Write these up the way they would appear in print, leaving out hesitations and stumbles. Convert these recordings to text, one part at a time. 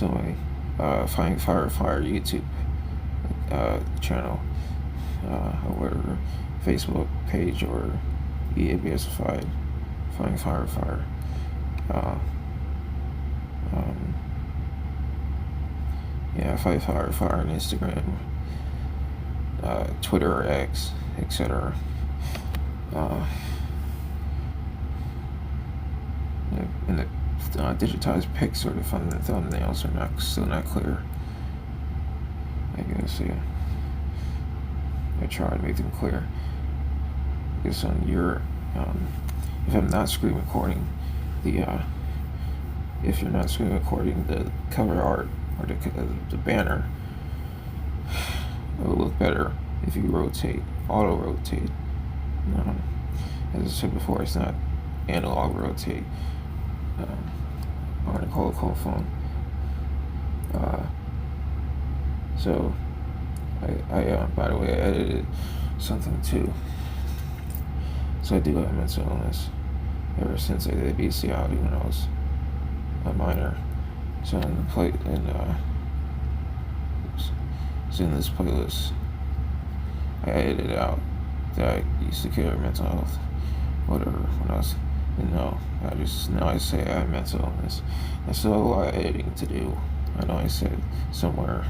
my Flying Firefire YouTube channel, or Facebook page, or eabosified Flying Firefire. Flying Firefire on Instagram, Twitter or X, etc. And the digitized pics sort of from the thumbnails are still not clear. I guess, yeah. I try to make them clear. Because on your, if I'm not screen recording if you're not screen recording the cover art or the banner, it will look better if you auto rotate. As I said before, it's not analog rotate on a cold phone. So I by the way, I edited something too. So I do have mental illness ever since I did bestiality when I was a minor. So in this playlist, I edited out that I used to care mental health, whatever, when I was. No, I say I have mental illness. I still have a lot of editing to do. I know I said somewhere,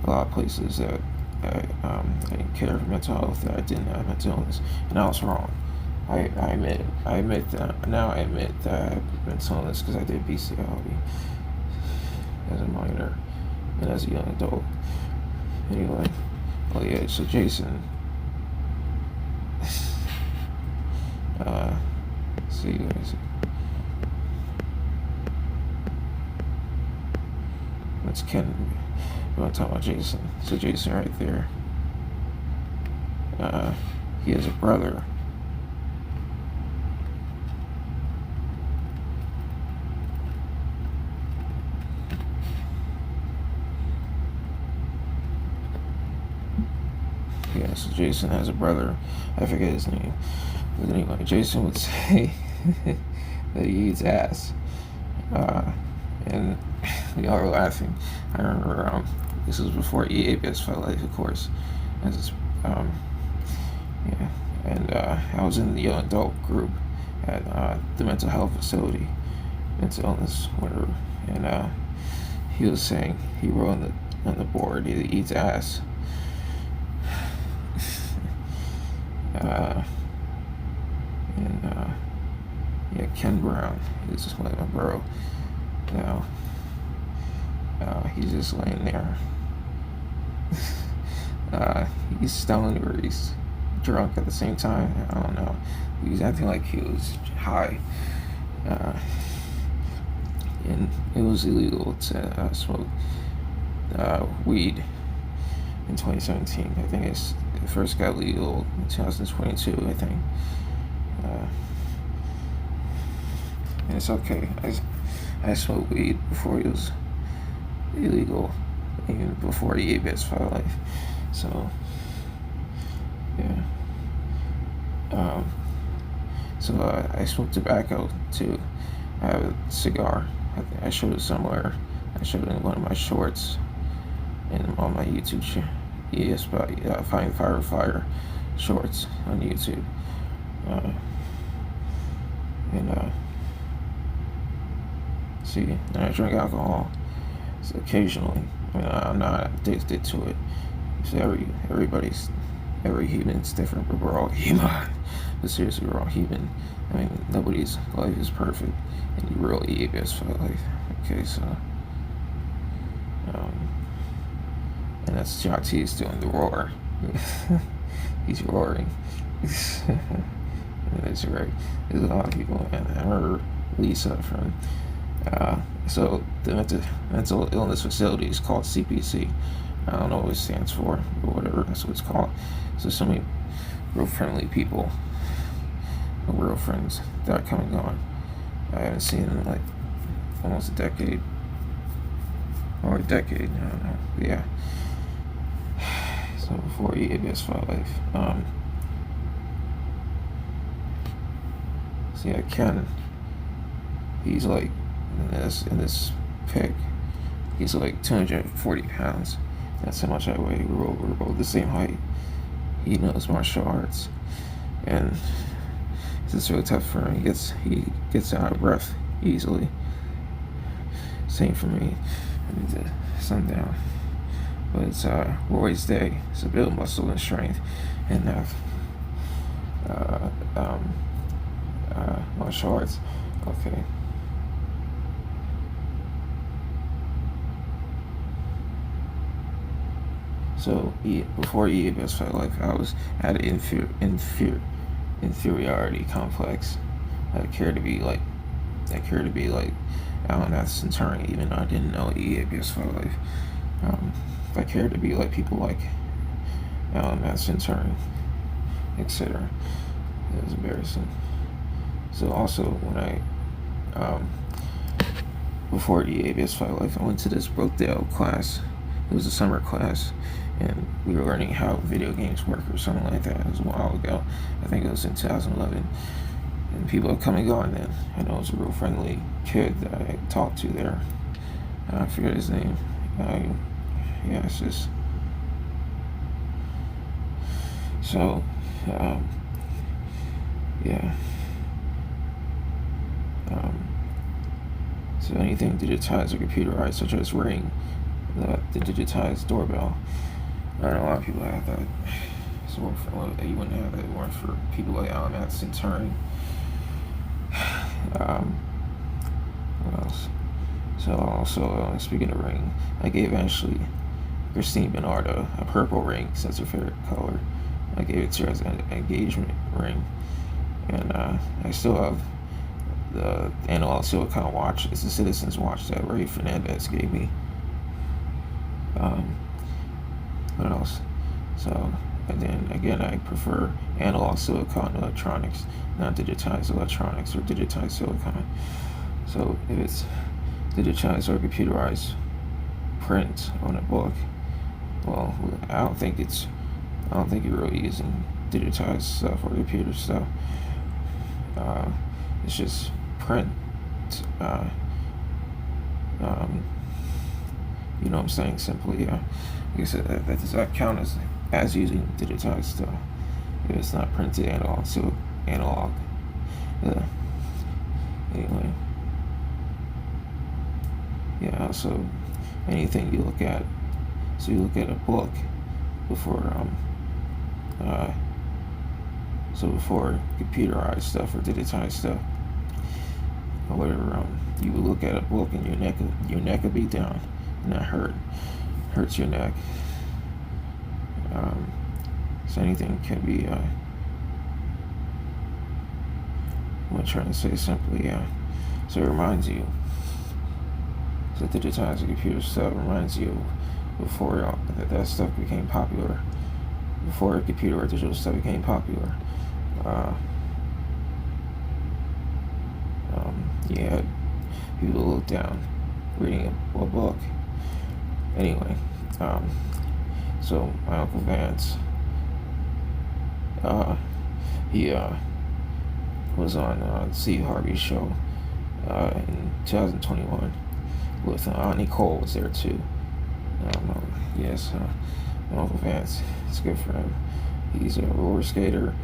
a lot of places that I didn't care for mental health, that I didn't have mental illness, and I was wrong. I admit that. Now I admit that I have mental illness because I did bestiality as a minor and as a young adult. Anyway, so Jason, see you guys. That's Ken. We want to talk about Jason. So Jason right there. He has a brother. Yeah, so Jason has a brother. I forget his name. But anyway, Jason would say that he eats ass. And we all were laughing. I remember this was before eabosified life, of course. And I was in the young adult group at the mental health facility, mental illness, whatever. And he was saying, he wrote on the board, he eats ass. Ken Brown, he's just like my bro. Now, he's just laying there. He's stoned or he's drunk at the same time. I don't know. He's acting like he was high. And it was illegal to smoke weed in 2017. I think it first got legal in 2022, I think. And it's okay. I smoked weed before it was illegal, even before the eabosified life. So, yeah. I smoked tobacco too. I have a cigar. I showed it somewhere. I showed it in one of my shorts and on my YouTube channel. Flying Firefire shorts on YouTube. See, and I drink alcohol occasionally. I'm not addicted to it. So every human's different, but we're all human. But seriously, we're all human. I mean, nobody's life is perfect, and you really eabosified life. Okay, so, and that's Jati's doing the roar. He's roaring. That's right. There's a lot of people, and I remember Lisa from. So the mental illness facility is called CPC. I don't know what it stands for, but whatever, that's what it's called. So many real friendly people, real friends that are coming and going. I haven't seen them in like almost a decade. Or a decade, I don't know. But yeah. So before eabosified life. So yeah, Ken He's like in this pic. He's like 240 pounds. That's how much I weigh. We're both the same height. He knows martial arts, and it's really tough for him. He gets out of breath easily. Same for me. I need to sun down. But it's Roy's day. So build muscle and strength, and have martial arts. Okay. So before eabosified life, I was at an inferiority complex. I cared to be like Alan at Centurion, even though I didn't know eabosified life. I cared to be like people like Alan at Centurion, etc. It was embarrassing. So also when before eabosified life, I went to this Brookdale class. It was a summer class, and we were learning how video games work or something like that. It was a while ago. I think it was in 2011. And people have come and gone then. I know it was a real friendly kid that I talked to there. I forget his name. Yeah, it's just... So, yeah. So anything digitized or computerized, such as Ring, the digitized doorbell. I know a lot of people have that. So you wouldn't have that if it weren't for people like Alan at Centurion. What else? So also, speaking of Ring, I gave Ashley Christine Bernardo a purple ring, since her favorite color. I gave it to her as an engagement ring. And I still have the analog silicone watch. It's a Citizen's watch that Ray Fernandez gave me. What else? So, and then again, I prefer analog silicon electronics, not digitized electronics or digitized silicon. So if it's digitized or computerized print on a book, well, I don't think you're really using digitized stuff or computer stuff. It's just print. You know what I'm saying? Simply, like I said, that does not count as using digitized stuff if it's not printed analog. So analog. Anyway, yeah. So anything you look at, so you look at a book before before computerized stuff or digitized stuff, or whatever, you would look at a book and your neck would be down, and that hurts your neck. So anything can be. I'm trying to say simply, so it reminds you. So digitized computer stuff reminds you before that stuff became popular. Before computer or digital stuff became popular. Yeah, people look down reading a book. Anyway, so my Uncle Vance, he was on Steve Harvey's show in 2021 with Nicole was there too. Yes, my Uncle Vance, it's good for him. He's a roller skater.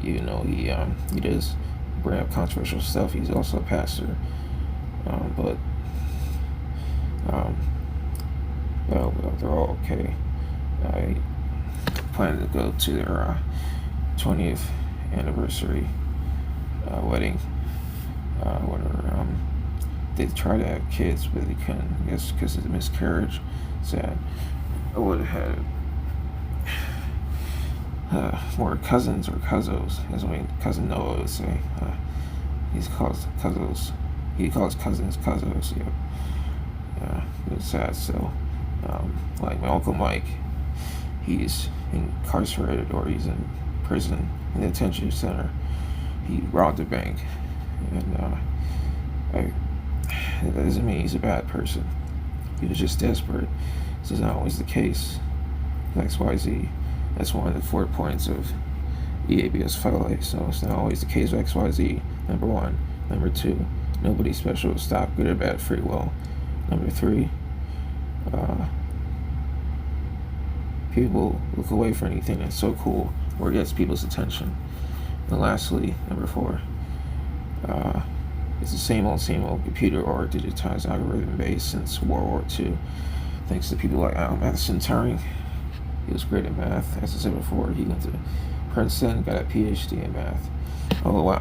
You know, he does bring up controversial stuff. He's also a pastor, but well, they're all okay. I plan to go to their 20th anniversary wedding. Whatever. They tried to have kids, but they couldn't. I guess because of the miscarriage. Sad. I would have had more cousins or cousins, as my cousin Noah would say. He calls cousins. He calls cousins cousins. Yeah, it's sad. So, like my Uncle Mike, he's incarcerated or he's in prison in the detention center. He robbed a bank, and that doesn't mean he's a bad person. He was just desperate. This is not always the case. XYZ. That's one of the 4 points of eabosified. So it's not always the case with XYZ. Number one. Number two, Nobody special. Stop good or bad free will. Number 3, people look away for anything that's so cool or gets people's attention. And lastly, number 4, it's the same old computer or digitized algorithm based since World War II. Thanks to people like Madison Turing. He was great at math. As I said before, he went to Princeton, got a PhD in math. Oh wow.